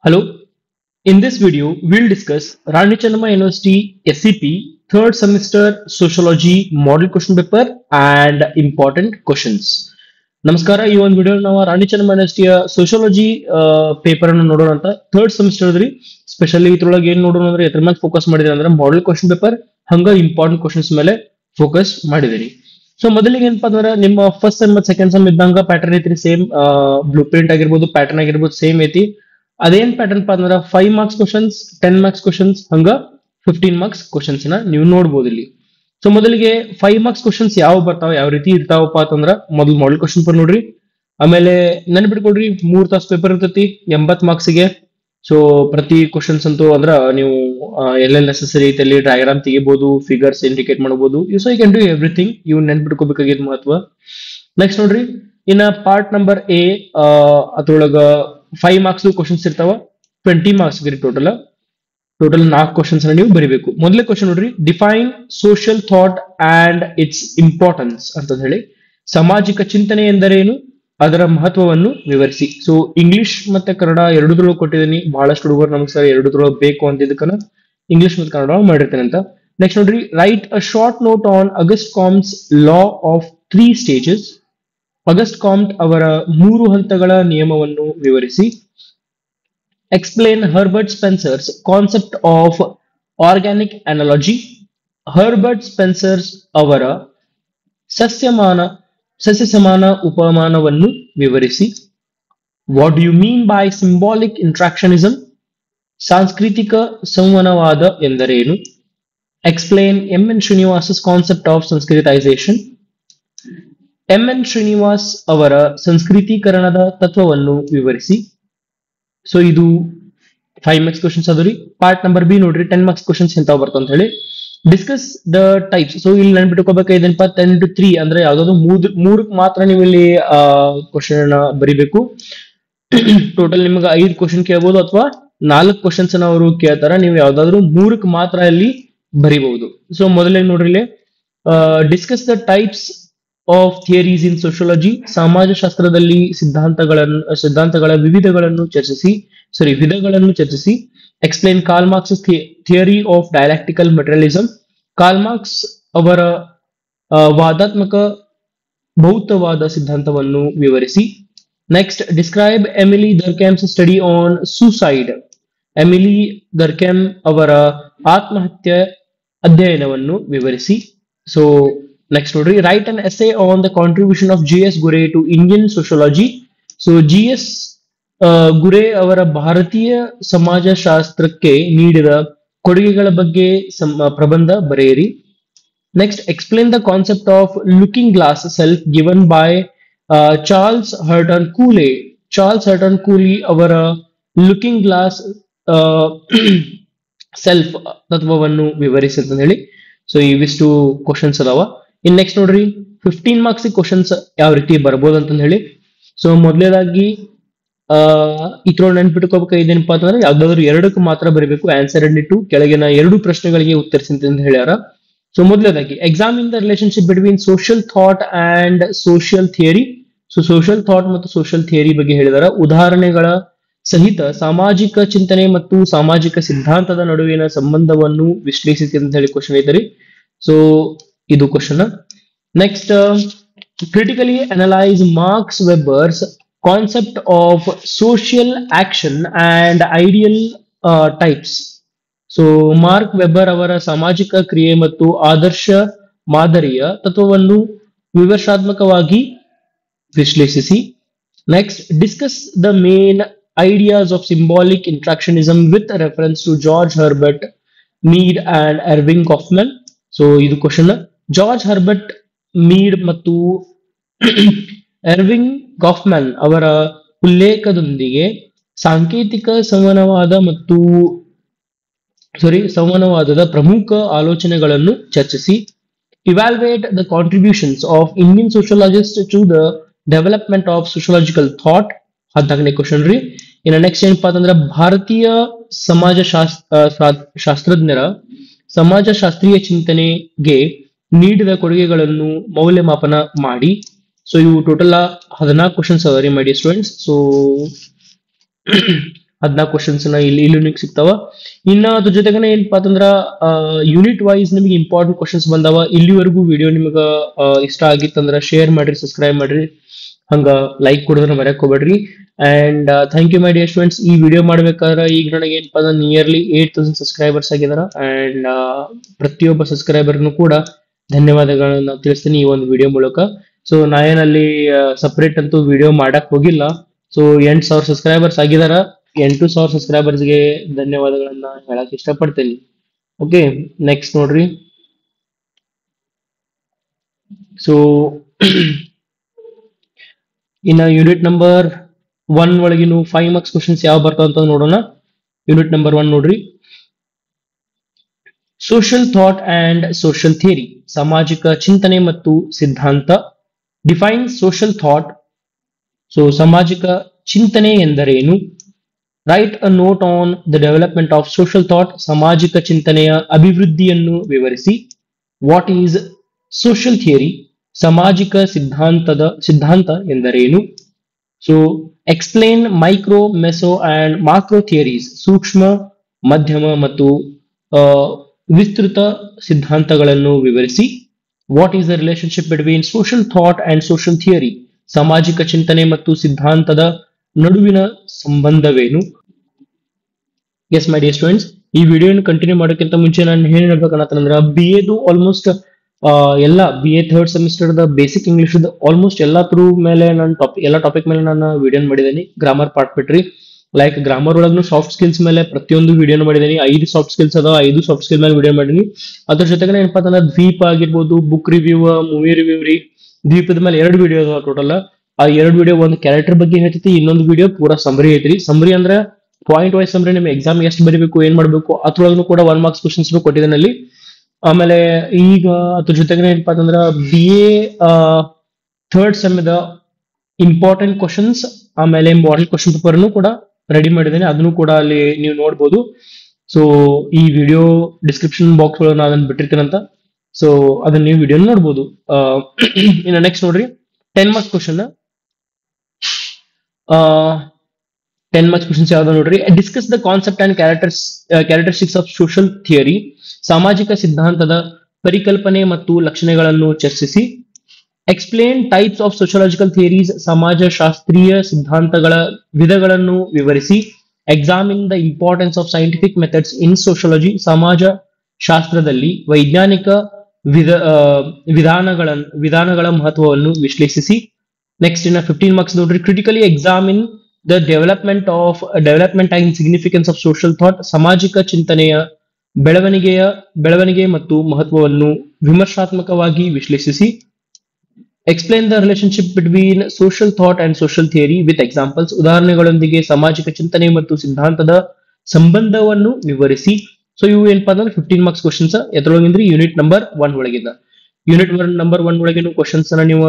Hello. In this video, we'll discuss Rani Chennamma University SCP third semester sociology model question paper and important questions. ನಮಸ್ಕಾರ. ಈ ಒಂದು video ನಾವು Rani Chennamma ಯೂನಿವರ್ಸಿಟಿಯ sociology paper ಅನ್ನು ನೋಡೋಣ ಅಂತ third semester ಅದ್ರಿ. ಸ್ಪೆಷಲಿ ಇದ್ರೊಳಗೆ ಏನ್ ನೋಡೋಣ ಅಂದ್ರೆ ಎದ್ರ ಮೇಲೆ ಫೋಕಸ್ ಮಾಡಿದ್ರೆ ಅಂದ್ರೆ ಮಾಡೆಲ್ ಕ್ವಶನ್ ಪೇಪರ್ ಹಂಗ ಇಂಪಾರ್ಟೆಂಟ್ ಕ್ವಶನ್ಸ್ ಮೇಲೆ ಫೋಕಸ್ ಮಾಡಿದಿರಿ. ಸೊ ಮೊದಲಿಗೆ ಏನಪ್ಪಾ ಅಂದ್ರೆ ನಿಮ್ಮ ಫಸ್ಟ್ ಸೆಮ್ ಮತ್ತು ಸೆಕೆಂಡ್ ಸೆಮ್ ಇದ್ದಂಗ ಪ್ಯಾಟರ್ನ್ ಐತ್ರಿ. ಸೇಮ್ ಬ್ಲೂ ಪ್ರಿಂಟ್ ಆಗಿರ್ಬೋದು, ಪ್ಯಾಟರ್ನ್ ಆಗಿರ್ಬೋದು ಸೇಮ್ ಐತಿ. ಅದೇನ್ ಪ್ಯಾಟರ್ನ್ ಅಂದ್ರೆ 5 ಮಾರ್ಕ್ಸ್ ಕ್ವಶನ್ಸ್, 10 ಮಾರ್ಕ್ಸ್ ಕ್ವಶನ್ಸ್, ಹಂಗ 15 ಮಾರ್ಕ್ಸ್ ಕ್ವಶನ್ಸ್ ನ ನೀವು ನೋಡ್ಬೋದು ಇಲ್ಲಿ. ಸೊ ಮೊದಲಿಗೆ 5 ಮಾರ್ಕ್ಸ್ ಕ್ವಶನ್ಸ್ ಯಾವ ಬರ್ತಾವ, ಯಾವ ರೀತಿ ಇರ್ತಾವಪ್ಪ ಅಂತಂದ್ರ ಮೊದಲು ಮಾಡೆಲ್ ಕ್ವಶನ್ ಪೇಪರ್ ನೋಡ್ರಿ. ಆಮೇಲೆ ನೆನ್ಪಿಟ್ಕೊಡ್ರಿ, 3 ತಾಸು ಪೇಪರ್ ಇರ್ತೈತಿ 80 ಮಾರ್ಕ್ಸ್ಗೆ. ಸೊ ಪ್ರತಿ ಕ್ವಶನ್ಸ್ ಅಂತೂ ಅಂದ್ರ ನೀವು ಎಲ್ಲೆಲ್ಲಿ ನೆಸೆಸರಿ ಐತೆ ಅಲ್ಲಿ ಡಯಾಗ್ರಾಮ್ ತೆಗಿಬಹುದು, ಫಿಗರ್ಸ್ ಇಂಡಿಕೇಟ್ ಮಾಡಬಹುದು. So you can do everything. ಇವ್ ನೆನ್ಪಿಟ್ಕೋಬೇಕಾಗಿದ್ ಮಹತ್ವ. ನೆಕ್ಸ್ಟ್ ನೋಡ್ರಿ, ಇನ್ನ ಪಾರ್ಟ್ ನಂಬರ್ ಎ ಅದ್ರೊಳಗ 5 ಮಾರ್ಕ್ಸ್ ಕ್ವಶನ್ಸ್ ಇರ್ತಾವ, 20 ಮಾರ್ಕ್ಸ್ ಟೋಟಲ್ 4 ಕ್ವಶನ್ಸ್ ನೀವು ಬರೀಬೇಕು. ಮೊದಲೇ ಕ್ವಶನ್ ನೋಡ್ರಿ, define social thought and it's importance ಅಂತ ಹೇಳಿ. ಸಾಮಾಜಿಕ ಚಿಂತನೆ ಎಂದರೇನು, ಅದರ ಮಹತ್ವವನ್ನು ವಿವರಿಸಿ. ಸೊ ಇಂಗ್ಲಿಷ್ ಮತ್ತೆ ಕನ್ನಡ ಎರಡೂದ್ರೊಳಗೆ ಕೊಟ್ಟಿದ್ದೀನಿ. ಬಹಳಷ್ಟು ಹುಡುಗರು ನಮ್ಗೆ ಸರ್ ಎರಡೂದ್ರೊಳಗೆ ಬೇಕು ಅಂತಿದ್ದಕ್ಕನ ಇಂಗ್ಲಿಷ್ ಮತ್ತು ಕನ್ನಡ ಮಾಡಿರ್ತೇನೆ ಅಂತ. ನೆಕ್ಸ್ಟ್ ನೋಡ್ರಿ, write a short note on Auguste Comte's law of 3 stages. Auguste Comte ಅವರ 3 ಹಂತಗಳ ನಿಯಮವನ್ನು ವಿವರಿಸಿ. Explain Herbert Spencer's concept of organic analogy. Herbert Spencer's ಅವರ ಸಸ್ಯ ಸಮಾನ ಉಪಮಾನವನ್ನು ವಿವರಿಸಿ. What do you mean by symbolic interactionism. ಸಾಂಸ್ಕೃತಿಕ ಸಂವಹನವಾದ ಎಂದರೇನು. Explain M N Srinivas's concept of Sanskritisation. M N Srinivas ಅವರ ಸಂಸ್ಕೃತೀಕರಣದ ತತ್ವವನ್ನು ವಿವರಿಸಿ. ಸೊ ಇದು 5 ಮಾರ್ಕ್ಸ್ ಕ್ವಶನ್ಸ್ ಅದು ರೀ. ಪಾರ್ಟ್ ನಂಬರ್ ಬಿ ನೋಡ್ರಿ, 10 ಮಾರ್ಕ್ಸ್ ಕ್ವಶನ್ಸ್ ಎಂತಾವ್ ಬರ್ತಾವ ಅಂತ ಹೇಳಿ. Discuss the types. ಸೊ ಇಲ್ಲಿ ನೆನ್ಪಿಟ್ಕೋಬೇಕಾಗಿದ್ದೇನಪ್ಪ, 10 to 3 ಅಂದ್ರೆ ಯಾವ್ದಾದ್ರು ಮೂರಕ್ಕೆ ಮಾತ್ರ ನೀವು ಇಲ್ಲಿ ಕ್ವಶನ್ ಬರಿಬೇಕು. ಟೋಟಲ್ ನಿಮ್ಗೆ 5 ಕ್ವಶನ್ ಕೇಳ್ಬೋದು ಅಥವಾ 4 ಕ್ವಶನ್ಸ್ ಅವರು ಕೇಳ್ತಾರ. ನೀವು ಯಾವ್ದಾದ್ರು 3ಕ್ಕೆ ಮಾತ್ರ ಇಲ್ಲಿ ಬರಿಬಹುದು. ಸೊ ಮೊದಲೇ ನೋಡ್ರಿ, ಇಲ್ಲಿ discuss the types of theories in sociology. ಸಮಾಜಶಾಸ್ತ್ರದಲ್ಲಿ ಸಿದ್ಧಾಂತಗಳ ವಿಧಗಳನ್ನು ಚರ್ಚಿಸಿ. Explain Karl Marx theory of dialectical materialism. Karl Marx ಅವರ ವಾದಾತ್ಮಕ ಭೌತವಾದ ಸಿದ್ಧಾಂತವನ್ನು ವಿವರಿಸಿ. Next, describe Emile Durkheim's study on suicide. Emile Durkheim ಅವರ ಆತ್ಮಹತ್ಯೆ ಅಧ್ಯಯನವನ್ನು ವಿವರಿಸಿ. ಸೊ ನೆಕ್ಸ್ಟ್ ನೋಡ್ರಿ, write an essay on the contribution of G S. Ghurye to Indian sociology. So G S. Ghurye ಅವರ ಭಾರತೀಯ ಸಮಾಜಶಾಸ್ತ್ರಕ್ಕೆ ನೀಡಿದ ಕೊಡುಗೆಗಳ ಬಗ್ಗೆ ಪ್ರಬಂಧ ಬರೆಯಿರಿ. Next, explain the concept of looking glass self given by Charles Horton Cooley. Charles Horton Cooley ಅವರ ಲುಕಿಂಗ್ ಗ್ಲಾಸ್ ಸೆಲ್ಫ್ ತತ್ವವನ್ನು ವಿವರಿಸಿ ಅಂತ ಹೇಳಿ. ಸೊ ಇವಿಷ್ಟು ಕ್ವಶನ್ಸ್ ಅದಾವ. ಇನ್ ನೆಕ್ಸ್ಟ್ ನೋಡ್ರಿ, 15 ಮಾರ್ಕ್ಸ್ ಕ್ವಶನ್ಸ್ ಯಾವ ರೀತಿ ಬರ್ಬೋದು ಅಂತ ಹೇಳಿ. ಸೊ ಮೊದಲೇದಾಗಿ ಇದ್ರೊಳಗೆ ನೆನ್ಪಿಟ್ಕೋಬೇಕಾಗಿದ್ದೇನಪ್ಪ ಅಂತಂದ್ರೆ ಯಾವ್ದಾದ್ರು 2ಕ್ಕೆ ಮಾತ್ರ ಬರೀಬೇಕು. ಆನ್ಸರ್ ಅಂಡ್ ಕೆಳಗಿನ 2 ಪ್ರಶ್ನೆಗಳಿಗೆ ಉತ್ತರಿಸಿ ಅಂತ ಹೇಳ್ಯಾರ. ಸೊ ಮೊದಲೇದಾಗಿ, examine the relationship between social thought and social theory. So social thought ಮತ್ತು ಸೋಷಿಯಲ್ ಥಿಯರಿ ಬಗ್ಗೆ ಹೇಳಿದಾರ. ಉದಾಹರಣೆಗಳ ಸಹಿತ ಸಾಮಾಜಿಕ ಚಿಂತನೆ ಮತ್ತು ಸಾಮಾಜಿಕ ಸಿದ್ಧಾಂತದ ನಡುವಿನ ಸಂಬಂಧವನ್ನು ವಿಶ್ಲೇಷಿಸಿ ಅಂತ ಹೇಳಿ ಕ್ವಶನ್ ಐತರಿ. ಸೊ ಇದು question. Next, critically analyse Max Weber's concept of social action and ideal types. So ಮಾರ್ಕ್ ವೆಬ್ಬರ್ ಅವರ ಸಾಮಾಜಿಕ ಕ್ರಿಯೆ ಮತ್ತು ಆದರ್ಶ ಮಾದರಿಯ ತತ್ವವನ್ನು ವಿಮರ್ಶಾತ್ಮಕವಾಗಿ ವಿಶ್ಲೇಷಿಸಿ. Next, discuss the main ideas of symbolic interactionism with reference to George Herbert Mead and Erving Goffman. So ಇದು ಕ್ವಶನ್. ಜಾರ್ಜ್ ಹರ್ಬರ್ಟ್ ಮೀಡ್ ಮತ್ತು ಎರ್ವಿಂಗ್ ಕಾಫ್ಮನ್ ಅವರ ಉಲ್ಲೇಖದೊಂದಿಗೆ ಸಾಂಕೇತಿಕ ಸಂವಹನವಾದದ ಪ್ರಮುಖ ಆಲೋಚನೆಗಳನ್ನು ಚರ್ಚಿಸಿ. Evaluate the contributions of Indian sociologist to the development of sociological thought. 14ನೇ question ರೀ. ಇನ್ನು ನೆಕ್ಸ್ಟ್ ಏನಪ್ಪಾ ಅಂತಂದ್ರೆ, ಭಾರತೀಯ ಶಾಸ್ತ್ರಜ್ಞರ ಸಮಾಜಶಾಸ್ತ್ರೀಯ ಚಿಂತನೆಗೆ ನೀಡಿದ ಕೊಡುಗೆಗಳನ್ನು ಮೌಲ್ಯಮಾಪನ ಮಾಡಿ. ಸೊ ಇವು ಟೋಟಲ್ 14 ಕ್ವಶನ್ಸ್ ಅದ ರೀ ಮೈ ಡಿಯರ್ ಸ್ಟೂಡೆಂಟ್ಸ್. ಸೊ 14 ಕ್ವಶನ್ಸ್ ಇಲ್ಲಿ ನಿಮ್ಗೆ ಸಿಗ್ತಾವ. ಇನ್ನ ಅದ್ರ ಜೊತೆಗನೆ ಏನಪ್ಪಾ ಅಂತಂದ್ರ ಯೂನಿಟ್ ವೈಸ್ ನಿಮ್ಗೆ ಇಂಪಾರ್ಟೆಂಟ್ ಕ್ವಶನ್ಸ್ ಬಂದಾವ. ಇಲ್ಲಿವರೆಗೂ ವಿಡಿಯೋ ನಿಮ್ಗ ಇಷ್ಟ ಆಗಿತ್ತಂದ್ರ ಶೇರ್ ಮಾಡ್ರಿ, ಸಬ್ಸ್ಕ್ರೈಬ್ ಮಾಡ್ರಿ, ಹಂಗ ಲೈಕ್ ಕೊಡೋದನ್ನ ಮರ್ಯಾಕ್ ಹೋಗ್ಬೇಡ್ರಿ. And thank you my dear students. ಈ ವಿಡಿಯೋ ಮಾಡ್ಬೇಕಾದ್ರೆ ಈಗ ನನಗೆ ಏನಪ್ಪಾ ಅಂದ್ರೆ ನಿಯರ್ಲಿ 8000 ಸಬ್ಸ್ಕ್ರೈಬರ್ಸ್ ಆಗಿದಾರ. ಅಂಡ್ ಪ್ರತಿಯೊಬ್ಬ ಸಬ್ಸ್ಕ್ರೈಬರ್ನು ಕೂಡ ಧನ್ಯವಾದಗಳನ್ನ ತಿಳಿಸ್ತೀನಿ ಈ ಒಂದು ವಿಡಿಯೋ ಮೂಲಕ. ಸೊ ನಾ ಏನಲ್ಲಿ ಸಪರೇಟ್ ಅಂತೂ ವಿಡಿಯೋ ಮಾಡಕ್ ಹೋಗಿಲ್ಲ. So 8000 subscribers ಆಗಿದಾರ. 8000 ಸಬ್ಸ್ಕ್ರೈಬರ್ಸ್ಗೆ ಧನ್ಯವಾದಗಳನ್ನ ಹೇಳಕ್ ಇಷ್ಟಪಡ್ತೇನೆ. ಓಕೆ, ನೆಕ್ಸ್ಟ್ ನೋಡ್ರಿ. ಸೊ ಇನ್ನ ಯೂನಿಟ್ ನಂಬರ್ 1 ಒಳಗಿನ 5 ಮಾರ್ಕ್ಸ್ ಕ್ವಶನ್ಸ್ ಯಾವ ಬರ್ತಾವ ಅಂತ ನೋಡೋಣ. ಯೂನಿಟ್ ನಂಬರ್ 1 ನೋಡ್ರಿ. Social thought and social theory, ಸಾಮಾಜಿಕ ಚಿಂತನೆ ಮತ್ತು ಸಿದ್ಧಾಂತ. Define social thought. ಸೊ ಸಾಮಾಜಿಕ ಚಿಂತನೆ ಎಂದರೇನು? Write a note on the development of social thought, ಸಾಮಾಜಿಕ ಚಿಂತನೆಯ ಅಭಿವೃದ್ಧಿಯನ್ನು ವಿವರಿಸಿ. ವಾಟ್ ಈಸ್ ಸೋಷಿಯಲ್ ಥಿಯರಿ, ಸಾಮಾಜಿಕ ಸಿದ್ಧಾಂತ ಎಂದರೇನು? So explain micro, meso and macro theories, ಸೂಕ್ಷ್ಮ, ಮಧ್ಯಮ ಮತ್ತು ವಿಸ್ತೃತ ಸಿದ್ಧಾಂತಗಳನ್ನು ವಿವರಿಸಿ. What is the relationship between social thought and social theory, ಸಾಮಾಜಿಕ ಚಿಂತನೆ ಮತ್ತು ಸಿದ್ಧಾಂತದ ನಡುವಿನ ಸಂಬಂಧವೇನು? ಎಸ್ ಮೈ ಡಿಯರ್ ಸ್ಟೂಡೆಂಟ್ಸ್, ಈ ವಿಡಿಯೋನ ಕಂಟಿನ್ಯೂ ಮಾಡೋಕ್ಕಿಂತ ಮುಂಚೆ ನಾನು ಏನ್ ಹೇಳ್ಬೇಕನ್ನತ್ತಂದ್ರ BA ಆಲ್ಮೋಸ್ಟ್ ಎಲ್ಲ BA third semester basic English almost ಎಲ್ಲಾ ಥ್ರೂ ಮೇಲೆ ನಾನು ಎಲ್ಲ ಟಾಪಿಕ್ ಮೇಲೆ ನಾನು ವಿಡಿಯೋ ಮಾಡಿದ್ದೀನಿ. ಗ್ರಾಮರ್ ಪಾರ್ಟ್ ಬಿಟ್ರಿ, ಲೈಕ್ ಗ್ರಾಮರ್ ಒಳಗೂ ಸಾಫ್ಟ್ ಸ್ಕಿಲ್ಸ್ ಮೇಲೆ ಪ್ರತಿಯೊಂದು ವಿಡಿಯೋನ ಮಾಡಿದ್ದೀನಿ. 5 ಸಾಫ್ಟ್ ಸ್ಕಿಲ್ಸ್ ಅದಾವ, 5 ಸಾಫ್ಟ್ ಸ್ಕಿಲ್ ಮೇಲೆ ವಿಡಿಯೋ ಮಾಡೀನಿ. ಅದ್ರ ಜೊತೆಗೆ ಏನಪ್ಪಾ ಅಂತಂದ್ರೆ ದ್ವೀಪ ಆಗಿರ್ಬೋದು, ಬುಕ್ ರಿವ್ಯೂ, ಮೂವಿ ರಿವ್ಯೂ ರೀ. ದ್ವೀಪದ ಮೇಲೆ 2 ವಿಡಿಯೋ ಅದಾವ ಟೋಟಲ್. ಆ 2 ವಿಡಿಯೋ ಒಂದು ಕ್ಯಾರೆಕ್ಟರ್ ಬಗ್ಗೆ ಹೇಳ್ತೈತಿ, ಇನ್ನೊಂದು ವಿಡಿಯೋ ಪೂರಾ ಸಮರಿ ಐತ್ರಿ. ಸಮರಿ ಅಂದ್ರೆ ಪಾಯಿಂಟ್ ವೈಸ್ ಸಮರಿ, ನಿಮ್ ಎಕ್ಸಾಮ್ ಎಷ್ಟು ಬರೀಬೇಕು, ಏನ್ ಮಾಡ್ಬೇಕು, ಅದ್ರೊಳಗೂ ಕೂಡ 1 ಮಾರ್ಕ್ಸ್ ಕ್ವಶನ್ಸ್ ಕೊಟ್ಟಿದ್ದೇನೆ ಅಲ್ಲಿ. ಆಮೇಲೆ ಈಗ ಅದ್ರ ಜೊತೆಗೆ ಏನಪ್ಪಾ ಅಂತಂದ್ರ BA third sem important questions ಆಮೇಲೆ ಮಾಡೆಲ್ ಕ್ವಶನ್ ಪೇಪರ್ ಕೂಡ ರೆಡಿ ಮಾಡಿದ್ದೇನೆ. ಅದನ್ನು ಕೂಡ ಅಲ್ಲಿ ನೀವು ನೋಡ್ಬೋದು. ಸೊ ಈ ವಿಡಿಯೋ ಡಿಸ್ಕ್ರಿಪ್ಷನ್ ಬಾಕ್ಸ್ ಒಳಗೆ ನಾನು ಅದನ್ನ ಬಿಟ್ಟಿರ್ತೀನಂತ. ಸೊ ಅದನ್ನ ನೀವು ವಿಡಿಯೋ ನೋಡ್ಬೋದು. ಇನ್ನು ನೆಕ್ಸ್ಟ್ ನೋಡ್ರಿ, 10 ಮಾರ್ಕ್ಸ್ ಕ್ವಶನ್. 10 ಮಾರ್ಕ್ಸ್ ಕ್ವಶನ್ಸ್ ಯಾವ್ದು ನೋಡ್ರಿ. Discuss the concept and characteristics of social theory, ಸಾಮಾಜಿಕ ಸಿದ್ಧಾಂತದ ಪರಿಕಲ್ಪನೆ ಮತ್ತು ಲಕ್ಷಣಗಳನ್ನು ಚರ್ಚಿಸಿ. Explain types of sociological theories, ಸಮಾಜಶಾಸ್ತ್ರೀಯ ಸಿದ್ಧಾಂತಗಳ ವಿಧಗಳನ್ನು ವಿವರಿಸಿ. Examine the importance of scientific methods in sociology, ಸಮಾಜ ಶಾಸ್ತ್ರದಲ್ಲಿ ವೈಜ್ಞಾನಿಕ ವಿಧಾನಗಳ ಮಹತ್ವವನ್ನು ವಿಶ್ಲೇಷಿಸಿ. ನೆಕ್ಸ್ಟ್ ಇನ್ನ 15 ಮಾರ್ಕ್ಸ್ ನೋಡ್ರಿ. Critically examine the development and significance of social thought, ಸಾಮಾಜಿಕ ಚಿಂತನೆಯ ಬೆಳವಣಿಗೆ ಮತ್ತು ಮಹತ್ವವನ್ನು ವಿಮರ್ಶಾತ್ಮಕವಾಗಿ ವಿಶ್ಲೇಷಿಸಿ. Explain the relationship between social thought and social theory with examples, ಉದಾಹರಣೆಗಳೊಂದಿಗೆ ಸಾಮಾಜಿಕ ಚಿಂತನೆ ಮತ್ತು ಸಿದ್ಧಾಂತದ ಸಂಬಂಧವನ್ನು ವಿವರಿಸಿ. ಸೊ ಇವು ಏನಪ್ಪಾ ಅಂದ್ರೆ 15 ಮಾರ್ಕ್ಸ್ ಕ್ವಶನ್ಸ್ ಎದ್ರೊಳಗಿಂದ್ರಿ ಯೂನಿಟ್ ನಂಬರ್ 1 ಒಳಗಿಂದ. ಯೂನಿಟ್ ನಂಬರ್ 1 ಒಳಗಿನ ಕ್ವಶನ್ಸ್ ನೀವು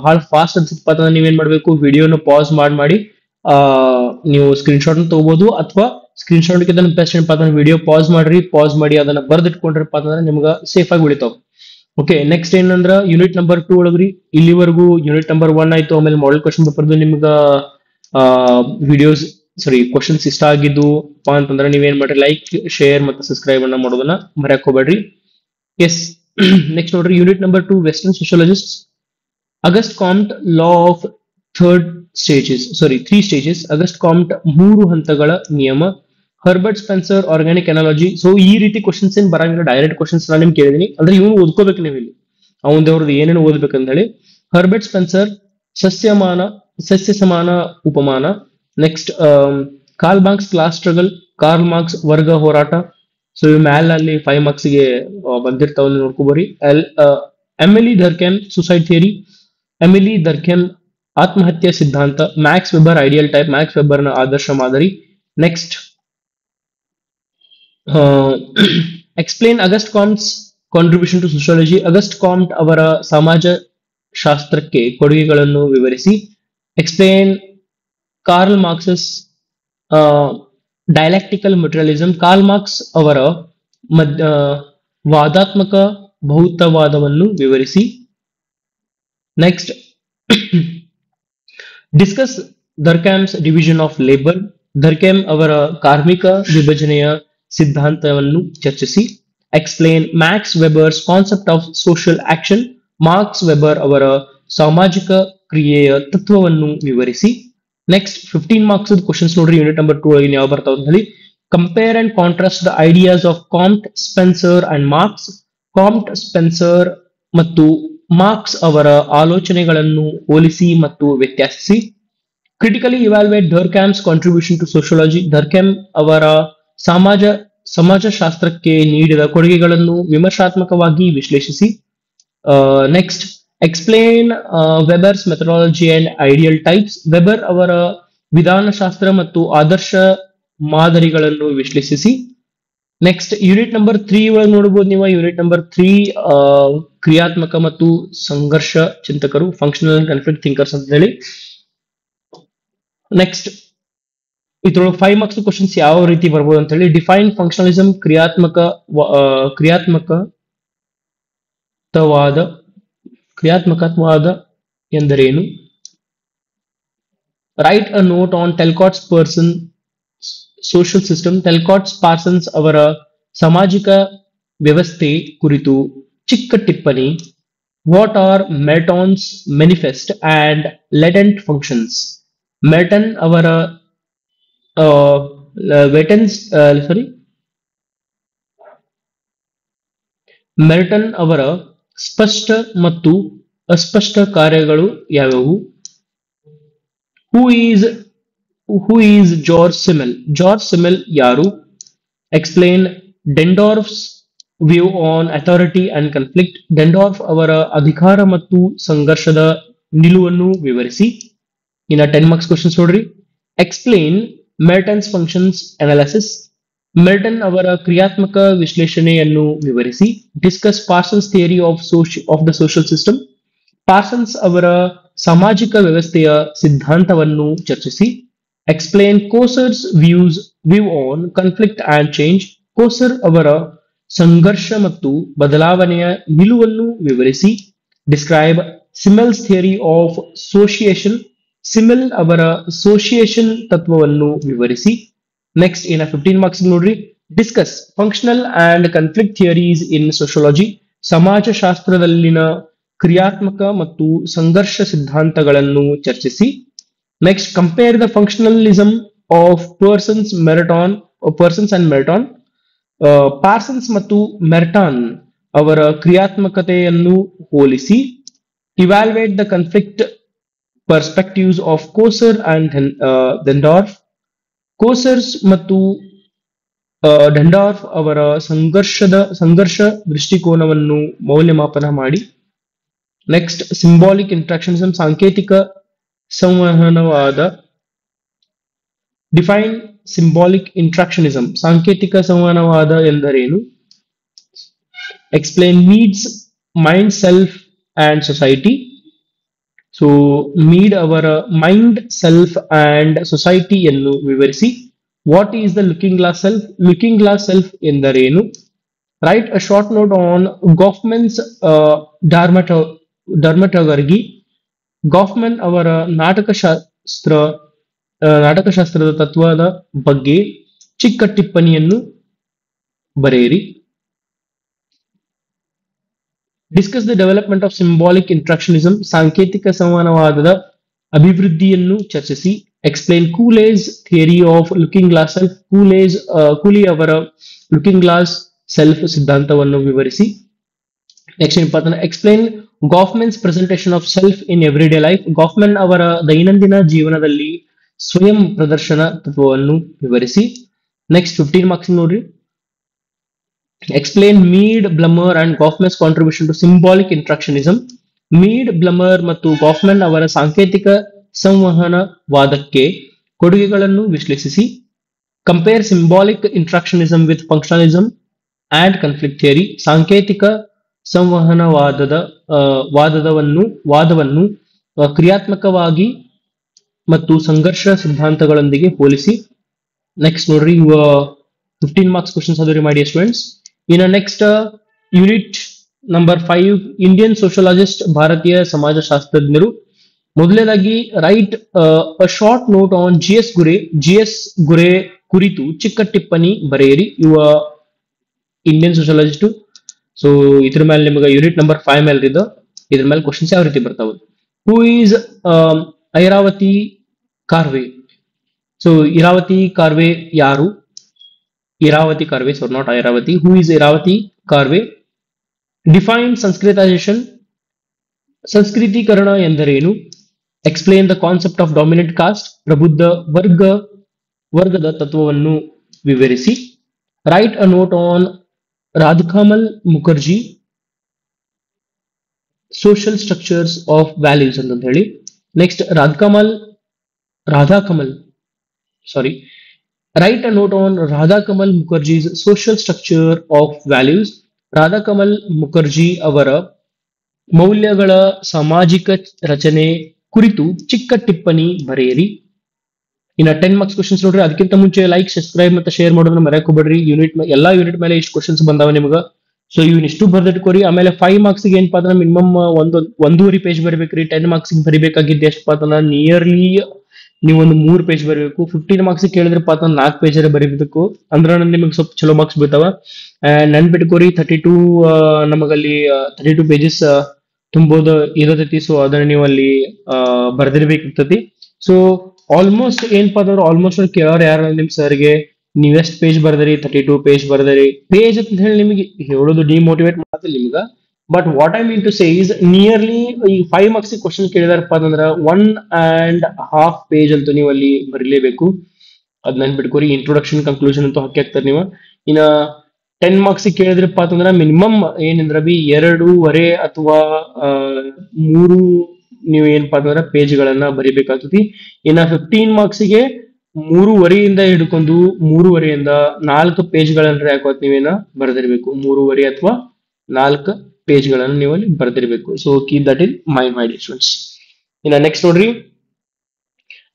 ಬಹಳ ಫಾಸ್ಟ್ ಅನ್ಸುತ್ತಪ್ಪ ಅಂತಂದ್ರೆ ನೀವೇನ್ ಮಾಡ್ಬೇಕು, ವಿಡಿಯೋನ ಪಾಸ್ ಮಾಡಿ ನೀವು ಸ್ಕ್ರೀನ್ ಶಾಟ್ ತಗೋಬಹುದು, ಅಥವಾ ಸ್ಕ್ರೀನ್ ಶಾಟ್ ಬೆಸ್ಟ್ ಏನಪ್ಪಾ ಅಂತಂದ್ರೆ ವಿಡಿಯೋ ಪಾಸ್ ಮಾಡಿ ಅದನ್ನ ಬರ್ದಿಟ್ಕೊಂಡ್ರಪ್ಪ ಅಂತಂದ್ರೆ ನಿಮ್ಗೆ ಸೇಫ್ ಆಗಿ ಉಳಿತಾವ. ಓಕೆ, ನೆಕ್ಸ್ಟ್ ಏನಂದ್ರ ಯೂನಿಟ್ ನಂಬರ್ 2 ಒಳಗ್ರಿ. ಇಲ್ಲಿವರೆಗೂ ಯೂನಿಟ್ ನಂಬರ್ 1 ಆಯ್ತು, ಆಮೇಲೆ ಮಾಡೆಲ್ ಕ್ವಶನ್ ಪೇಪರ್ದು ನಿಮ್ಗ ಕ್ವಶನ್ಸ್ ಇಷ್ಟ ಆಗಿದ್ದು ಅಂತಂದ್ರೆ ನೀವೇನ್ ಮಾಡ್ರಿ, ಲೈಕ್, ಶೇರ್ ಮತ್ತು ಸಬ್ಸ್ಕ್ರೈಬ್ ಅನ್ನ ಮಾಡೋದನ್ನ ಮರ್ಯಾಕ್ ಹೋಗ್ಬೇಡ್ರಿ. ಎಸ್, ನೆಕ್ಸ್ಟ್ ನೋಡ್ರಿ, unit number 2 western sociologist. Auguste Comte law of three stages. Auguste Comte 3 ಹಂತಗಳ ನಿಯಮ. Herbert Spencer organic analogy. So ಈ ರೀತಿ ಕ್ವಶನ್ಸ್ ಏನ್ ಬರಂಗಿಲ್ಲ, ಡೈರೆಕ್ಟ್ ಕ್ವಶನ್ಸ್ ನಾನು ನಿಮ್ಗೆ ಕೇಳಿದೀನಿ, ಅಂದ್ರೆ ಇವ್ನು ಓದ್ಕೋಬೇಕು ನೀವು ಇಲ್ಲಿ, ಅವನದವ್ರದ್ದು ಏನೇನು ಓದ್ಬೇಕಂತ ಹೇಳಿ. ಹರ್ಬರ್ಟ್ ಸ್ಪೆನ್ಸರ್ ಸಸ್ಯ ಸಮಾನ ಉಪಮಾನ. Next Karl Marx class struggle, Karl Marx ವರ್ಗ ಹೋರಾಟ. ಸೊ ಇವ್ ಮ್ಯಾಲ್ ಅಲ್ಲಿ 5 ಮಾರ್ಕ್ಸ್ ಗೆ ಬಂದಿರ್ತಾವ, ನೋಡ್ಕೋಬರಿ. Emile Durkheim suicide theory. Emile Durkheim ಆತ್ಮಹತ್ಯೆ ಸಿದ್ಧಾಂತ. Max Weber ideal type, Max ವೆಬರ್ನ ಆದರ್ಶ ಮಾದರಿ. Next explain Auguste Comte's contribution to sociology. Auguste Comte ಅವರ ಸಮಾಜಶಾಸ್ತ್ರಕ್ಕೆ ಕೊಡುಗೆಗಳನ್ನು ವಿವರಿಸಿ. Explain Karl Marx's dialectical materialism. Karl Marx ಅವರ ವಾದಾತ್ಮಕ ಭೌತವಾದವನ್ನು ವಿವರಿಸಿ. Next discuss Durkheim's division of labour. ಧರ್ಕೆಮ್ ಅವರ ಕಾರ್ಮಿಕ ವಿಭಜನೆಯ ಸಿದ್ಧಾಂತವನ್ನು ಚರ್ಚಿಸಿ. Explain Max Weber's concept of social action. Max Weber ಅವರ ಸಾಮಾಜಿಕ ಕ್ರಿಯೆಯ ತತ್ವವನ್ನು ವಿವರಿಸಿ. ನೆಕ್ಸ್ಟ್ 15 ಮಾರ್ಕ್ಸ್ ಕ್ವಶನ್ಸ್ ನೋಡ್ರಿ. ಯೂನಿಟ್ ನಂಬರ್ 2 ಅಲ್ಲಿ ಯಾವ ಬರ್ತಾವ ಅಂತ ಹೇಳಿ. Compare and contrast the ideas of Comte, Spencer and Marx. Comte, Spencer ಮತ್ತು ಮಾರ್ಕ್ಸ್ ಅವರ ಆಲೋಚನೆಗಳನ್ನು ಹೋಲಿಸಿ ಮತ್ತು ವ್ಯತ್ಯಾಸಿಸಿ. Critically evaluate Durkheim's contribution to sociology. Durkheim ಅವರ ಸಮಾಜಶಾಸ್ತ್ರಕ್ಕೆ ನೀಡಿದ ಕೊಡುಗೆಗಳನ್ನು ವಿಮರ್ಶಾತ್ಮಕವಾಗಿ ವಿಶ್ಲೇಷಿಸಿ. Next explain Weber's methodology and ideal types. Weber ಅವರ ವಿಧಾನಶಾಸ್ತ್ರ ಮತ್ತು ಆದರ್ಶ ಮಾದರಿಗಳನ್ನು ವಿಶ್ಲೇಷಿಸಿ. ನೆಕ್ಸ್ಟ್ ಯೂನಿಟ್ ನಂಬರ್ 3 ಒಳಗೆ ನೋಡಬಹುದು ನೀವು. ಯೂನಿಟ್ ನಂಬರ್ 3 ಕ್ರಿಯಾತ್ಮಕ ಮತ್ತು ಸಂಘರ್ಷ ಚಿಂತಕರು, ಫಂಕ್ಷನಲ್ ಕಾನ್ಫ್ಲಿಕ್ಟ್ ಥಿಂಕರ್ಸ್ ಅಂತ ಹೇಳಿ. ನೆಕ್ಸ್ಟ್ ಇದ್ರೊಳಗೆ 5 ಮಾರ್ಕ್ಸ್ ಕ್ವಶನ್ಸ್ ಯಾವ ರೀತಿ ಬರ್ಬೋದು ಅಂತ ಹೇಳಿ. Define functionalism. ಕ್ರಿಯಾತ್ಮಕವಾದ ಎಂದರೇನು? Write a note on Talcott Parsons social system. Talcott Parsons ಅವರ ಸಾಮಾಜಿಕ ವ್ಯವಸ್ಥೆ ಕುರಿತು ಚಿಕ್ಕ ಟಿಪ್ಪಣಿ. What are Merton's manifest and latent functions. Merton ಅವರ ಮೆಲ್ಟನ್ ಅವರ ಸ್ಪಷ್ಟ ಮತ್ತು ಅಸ್ಪಷ್ಟ ಕಾರ್ಯಗಳು ಯಾವುವು? Who is Georg Simmel. Georg Simmel ಯಾರು? Explain Dahrendorf's view on authority and conflict. Dahrendorf ಅವರ ಅಧಿಕಾರ ಮತ್ತು ಸಂಘರ್ಷದ ನಿಲುವನ್ನು ವಿವರಿಸಿ. ಇನ್ನ 10 ಮಾರ್ಕ್ಸ್ ಕ್ವಶನ್ಸ್ ನೋಡ್ರಿ. Explain Merton's functions analysis. Merton ಅವರ ಕ್ರಿಯಾತ್ಮಕ ವಿಶ್ಲೇಷಣೆಯನ್ನು ವಿವರಿಸಿ. Discuss Parsons theory of the social system. Parsons ಅವರ ಸಾಮಾಜಿಕ ವ್ಯವಸ್ಥೆಯ ಸಿದ್ಧಾಂತವನ್ನು ಚರ್ಚಿಸಿ. Explain Coser's view on conflict and change. Coser ಅವರ ಸಂಘರ್ಷ ಮತ್ತು ಬದಲಾವಣೆಯ ನಿಲುವನ್ನು ವಿವರಿಸಿ. Describe Simmel's theory of sociation. Simmel ಅವರ ಸೋಷಿಯೇಷನ್ ತತ್ವವನ್ನು ವಿವರಿಸಿ. ನೆಕ್ಸ್ಟ್ ಇನ್ನ 15 ಮಾರ್ಕ್ಸ್ ನೋಡ್ರಿ. Discuss functional and conflict theories in sociology. ಸಮಾಜಶಾಸ್ತ್ರದಲ್ಲಿನ ಕ್ರಿಯಾತ್ಮಕ ಮತ್ತು ಸಂಘರ್ಷ ಸಿದ್ಧಾಂತಗಳನ್ನು ಚರ್ಚಿಸಿ. Next compare the functionalism of Parsons and Merton. Parsons ಮತ್ತು ಮೆರ್ಟಾನ್ ಅವರ ಕ್ರಿಯಾತ್ಮಕತೆಯನ್ನು ಹೋಲಿಸಿ. Evaluate the conflict perspectives of Coser and Dahrendorf. Coser's ಮತ್ತು ಡೆಂಡಾರ್ಫ್ ಅವರ ಸಂಘರ್ಷ ದೃಷ್ಟಿಕೋನವನ್ನು ಮೌಲ್ಯಮಾಪನ ಮಾಡಿ. Next symbolic interactionism. ಸಾಂಕೇತಿಕ ಸಂವಹನವಾದ. Define symbolic interactionism. ಸಾಂಕೇತಿಕ ಸಂವಹನವಾದ ಎಂದರೇನು? Explain Mead's, mind, self and society. So Mead ಅವರ ಮೈಂಡ್, ಸೆಲ್ಫ್ ಅಂಡ್ ಸೊಸೈಟಿಯನ್ನು ವಿವರಿಸಿ. What is the looking glass self. Looking glass self ಎಂದರೇನು? Write a short note on Goffman's dramaturgy. Goffman ಅವರ ನಾಟಕಶಾಸ್ತ್ರದ ತತ್ವದ ಬಗ್ಗೆ ಚಿಕ್ಕ ಟಿಪ್ಪಣಿಯನ್ನು ಬರೆಯಿರಿ. Discuss the development of symbolic interactionism. ಸಾಂಕೇತಿಕ ಸಂವಹನವಾದದ ಅಭಿವೃದ್ಧಿಯನ್ನು ಚರ್ಚಿಸಿ. Explain Cooley's theory of looking glass self. Cooley ಅವರ ಲುಕಿಂಗ್ ಗ್ಲಾಸ್ ಸೆಲ್ಫ್ ಸಿದ್ಧಾಂತವನ್ನು ವಿವರಿಸಿ. Next important. Explain Goffman's presentation of self in everyday life. Goffman ಅವರ ದೈನಂದಿನ ಜೀವನದಲ್ಲಿ ಸ್ವಯಂ ಪ್ರದರ್ಶನ ತತ್ವವನ್ನು ವಿವರಿಸಿ. ನೆಕ್ಸ್ಟ್ 15 ಮಾರ್ಕ್ಸ್ ನೋಡ್ರಿ. Explain Mead, Blumer and Goffman's contribution to symbolic interactionism. Mead, Blumer ಮತ್ತು ಗಾಫ್ಮನ್ ಅವರ ಸಾಂಕೇತಿಕ ಸಂವಹನವಾದಕ್ಕೆ ಕೊಡುಗೆಗಳನ್ನು ವಿಶ್ಲೇಷಿಸಿ. Compare symbolic interactionism with functionalism and conflict theory. ಸಾಂಕೇತಿಕ ವಾದವನ್ನು ಕ್ರಿಯಾತ್ಮಕವಾಗಿ ಮತ್ತು ಸಂಘರ್ಷ ಸಿದ್ಧಾಂತಗಳೊಂದಿಗೆ ಹೋಲಿಸಿ. ನೆಕ್ಸ್ಟ್ ನೋಡ್ರಿ. 15 ಮಾರ್ಕ್ಸ್ ಕ್ವಶನ್ಸ್ ಅದರಿ ಮಾಡಿ ಸ್ಟೂಡೆಂಟ್ಸ್. ಇನ್ನು next unit number 5 Indian sociologist. ಭಾರತೀಯ ಸಮಾಜಶಾಸ್ತ್ರಜ್ಞರು. ಮೊದಲನೇದಾಗಿ write a short note on G S Ghurye ಕುರಿತು ಚಿಕ್ಕ ಟಿಪ್ಪಣಿ ಬರೆಯಿರಿ. ಇವ ಇಂಡಿಯನ್ ಸೋಷಿಯಾಲಜಿಸ್ಟ್. ಸೊ ಇದ್ರ ಮೇಲೆ ನಿಮಗೆ ಯೂನಿಟ್ ನಂಬರ್ 5 ಮೇಲೆ ಇದ್ದು ಇದ್ರ ಮೇಲೆ ಕ್ವಶನ್ಸ್ ಯಾವ ರೀತಿ ಬರ್ತಾವ. Who is Airavati Karve. So Iravati Karve ಯಾರು? Iravati Karve, so not Airavati. Who is Iravati Karve? Define Sanskritisation. ಸಂಸ್ಕೃತೀಕರಣ ಎಂದರೇನು? Explain the concept of dominant caste. ಪ್ರಬುದ್ಧ ವರ್ಗದ ತತ್ವವನ್ನು ವಿವರಿಸಿ. Write a note on Radhakamal Mukerjee social structures of values ಅಂತ ಹೇಳಿ. Next Radhakamal sorry write a note on Radhakamal Mukerjee's social structure of values. Radhakamal Mukerjee ಅವರ ಮೌಲ್ಯಗಳ ಸಾಮಾಜಿಕ ರಚನೆ ಕುರಿತು ಚಿಕ್ಕ ಟಿಪ್ಪಣಿ ಬರೆಯಿರಿ. ಇನ್ನ 10 ಮಾರ್ಕ್ಸ್ ಕ್ವಶನ್ಸ್ ನೋಡ್ರಿ. ಅದಕ್ಕಿಂತ ಮುಂಚೆ ಲೈಕ್, ಸಬ್ಸ್ಕ್ರೈಬ್ ಮತ್ತೆ ಶೇರ್ ಮಾಡೋದನ್ನ ಮರೆಯಕ್ ಹೋಗ್ಬೇಡ್ರಿ. ಎಲ್ಲಾ ಯೂನಿಟ್ ಮೇಲೆ ಇಷ್ಟು ಕ್ವಶನ್ಸ್ ಬಂದಾವ ನಿಮ್ಗೆ. ಸೊ ಇವನ್ ಇಷ್ಟು ಬರ್ದಿಟ್ಕೋರಿ. ಆಮೇಲೆ 5 ಮಾರ್ಕ್ಸ್ ಏನಪ್ಪಾ ಅಂದ್ರೆ ಮಿನಿಮಮ್ ಒಂದೂವರೆ ಪೇಜ್ ಬರಬೇಕ್ರಿ. 10 ಮಾರ್ಕ್ಸ್ ಬರಿಬೇಕಾಗಿದ್ದು ಎಷ್ಟಪ್ಪ ಅಂತಂದ್ರೆ ನಿಯರ್ಲಿ ನೀವು ಒಂದು 3 ಪೇಜ್ ಬರಬೇಕು. 15 ಮಾರ್ಕ್ಸ್ ಕೇಳಿದ್ರಪ್ಪ ಅಂತಂದ್ರೆ 4 ಪೇಜ್ ಬರೀಬೇಕು. ಅಂದ್ರೆ ನಿಮಗೆ ಸ್ವಲ್ಪ ಚಲೋ ಮಾರ್ಕ್ಸ್ ಬೀಳ್ತಾವ. ನೆನ್ಪಿಟ್ಕೋರಿ 32 ನಮಗಲ್ಲಿ 32 ಪೇಜಸ್ ತುಂಬೋದು ಇರತೈತಿ. ಸೊ ಅದನ್ನ ನೀವು ಅಲ್ಲಿ ಬರ್ದಿರ್ಬೇಕಿರ್ತತಿ. ಸೊ ಆಲ್ಮೋಸ್ಟ್ ಏನಪ್ಪಾ ಅಂದ್ರೆ ಆಲ್ಮೋಸ್ಟ್ ಕೇಳೋರು ಯಾರು ನಿಮ್ ಸರ್ಗೆ ನೀವ್ ಎಷ್ಟ್ ಪೇಜ್ ಬರ್ದರಿ? 32 ಪೇಜ್ ಬರ್ದರಿ. ಪೇಜ್ ಅಂತ ಹೇಳಿ ನಿಮಗೆ ಹೇಳೋದು ಡಿಮೋಟಿವೇಟ್ ಮಾಡತ್ತಿಲ್ಲ ನಿಮ್ಗ. But what I mean to say is nearly ಈ 5 ಮಾರ್ಕ್ಸ್ ಕ್ವಶನ್ ಕೇಳಿದಾರಪ್ಪ ಅಂತಂದ್ರ 1.5 ಪೇಜ್ ಅಂತೂ ನೀವು ಅಲ್ಲಿ ಬರೀಲೇಬೇಕು. ಅದ್ ನೆನ್ಪಿಟ್ಕೋರಿ. ಇಂಟ್ರೊಡಕ್ಷನ್, ಕನ್ಕ್ಲೂಷನ್ ಅಂತೂ ಹಾಕ್ತಾರೆ ನೀವು. ಇನ್ನ 10 ಮಾರ್ಕ್ಸ್ ಕೇಳಿದ್ರಪ್ಪ ಅಂತಂದ್ರ ಮಿನಿಮಮ್ ಏನಂದ್ರ ಬಿ 2.5 ಅಥವಾ 3 ನೀವು ಏನಪ್ಪಾ ಅಂತಂದ್ರ ಪೇಜ್ ಗಳನ್ನ ಬರಿಬೇಕಾಗ್ತತಿ. ಇನ್ನ 15 ಮಾರ್ಕ್ಸ್ಗೆ 3.5 ಹಿಡ್ಕೊಂಡು 3.5 4 ಪೇಜ್ ಗಳನ್ನ ಯಾಕೋತ್ ನೀವೇನ ಬರ್ದಿರ್ಬೇಕು. 3.5 ಅಥವಾ 4 ಪೇಜ್ ಗಳನ್ನ ನೀವು ಅಲ್ಲಿ ಬರ್ದಿರ್ಬೇಕು. So keep that in mind my dear students. ಇನ್ನ ನೆಕ್ಸ್ಟ್ ನೋಡ್ರಿ,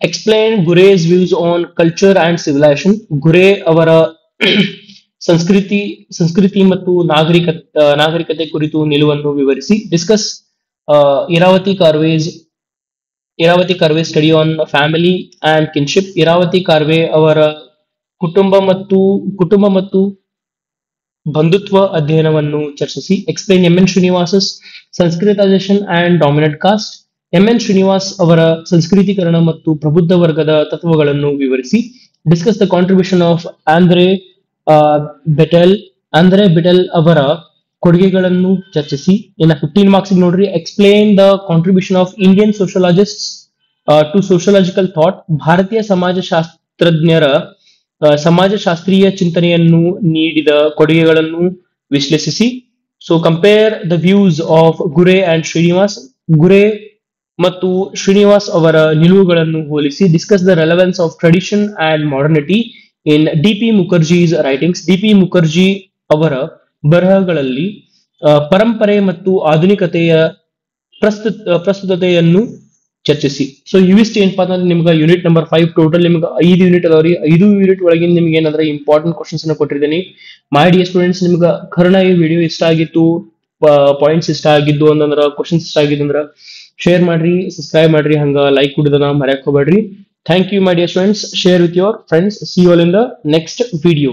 explain Ghurye's views on culture and civilisation. Ghurye ಅವರ ಸಂಸ್ಕೃತಿ ಮತ್ತು ನಾಗರಿಕತೆ ಕುರಿತು ನಿಲುವನ್ನು ವಿವರಿಸಿ. Discuss Iravati Karve study on family and kinship. Iravati Karve ಅವರ ಕುಟುಂಬ ಮತ್ತು ಬಂಧುತ್ವ ಅಧ್ಯಯನವನ್ನು ಚರ್ಚಿಸಿ. Explain M N. Srinivas's Sanskritisation and dominant caste. M N. Srinivas ಅವರ ಸಂಸ್ಕೃತೀಕರಣ ಮತ್ತು ಪ್ರಬುದ್ಧ ವರ್ಗದ ತತ್ವಗಳನ್ನು ವಿವರಿಸಿ. Discuss the contribution of Andre Beteille ಅವರ ಕೊಡುಗೆಗಳನ್ನು ಚರ್ಚಿಸಿ. ಇನ್ನು 15 ಮಾರ್ಕ್ಸ್ ನೋಡ್ರಿ, explain the contribution of Indian sociologist to sociological thought. ಭಾರತೀಯ ಸಮಾಜಶಾಸ್ತ್ರೀಯ ಚಿಂತನೆಯನ್ನು ನೀಡಿದ ಕೊಡುಗೆಗಳನ್ನು ವಿಶ್ಲೇಷಿಸಿ. So compare the views of Ghurye and Srinivas. Ghurye ಮತ್ತು ಶ್ರೀನಿವಾಸ್ ಅವರ ನಿಲುವುಗಳನ್ನು ಹೋಲಿಸಿ. Discuss the relevance of tradition and modernity in D P. Mukherjee's writings. D P. Mukherjee ಅವರ ಬರಹಗಳಲ್ಲಿ ಪರಂಪರೆ ಮತ್ತು ಆಧುನಿಕತೆಯ ಪ್ರಸ್ತುತತೆಯನ್ನು ಚರ್ಚಿಸಿ. ಸೊ ಇವಿಷ್ಟು ಏನಪ್ಪಾ ಅಂತಂದ್ರೆ ನಿಮ್ಗೆ ಯೂನಿಟ್ ನಂಬರ್ 5 ಟೋಟಲ್ ನಿಮ್ಗೆ 5 ಯೂನಿಟ್ ಅದಾವ್ರಿ. 5 ಯೂನಿಟ್ ಒಳಗಿನ ನಿಮ್ಗೆ ಏನಂದ್ರೆ ಇಂಪಾರ್ಟೆಂಟ್ ಕ್ವಶನ್ಸ್ ಅನ್ನ ಕೊಟ್ಟಿದ್ದೀನಿ. ಮೈ ಡಿಯರ್ ಸ್ಟೂಡೆಂಟ್ಸ್, ನಿಮ್ಗೆ ಖರಣ ಈ ವಿಡಿಯೋ ಇಷ್ಟ ಆಗಿತ್ತು, ಪಾಯಿಂಟ್ಸ್ ಇಷ್ಟ ಆಗಿದ್ದು ಅಂತಂದ್ರ, ಕ್ವಶನ್ಸ್ ಇಷ್ಟ ಆಗಿದ್ದಂದ್ರ ಶೇರ್ ಮಾಡ್ರಿ, ಸಬ್ಸ್ಕ್ರೈಬ್ ಮಾಡ್ರಿ, ಹಂಗ ಲೈಕ್ ಕೊಡೋದನ್ನ ಮರ್ಯಾಕ್ ಹೋಗ್ಬೇಡ್ರಿ. Thank you my dear students. Share with your friends. See you all in the next video.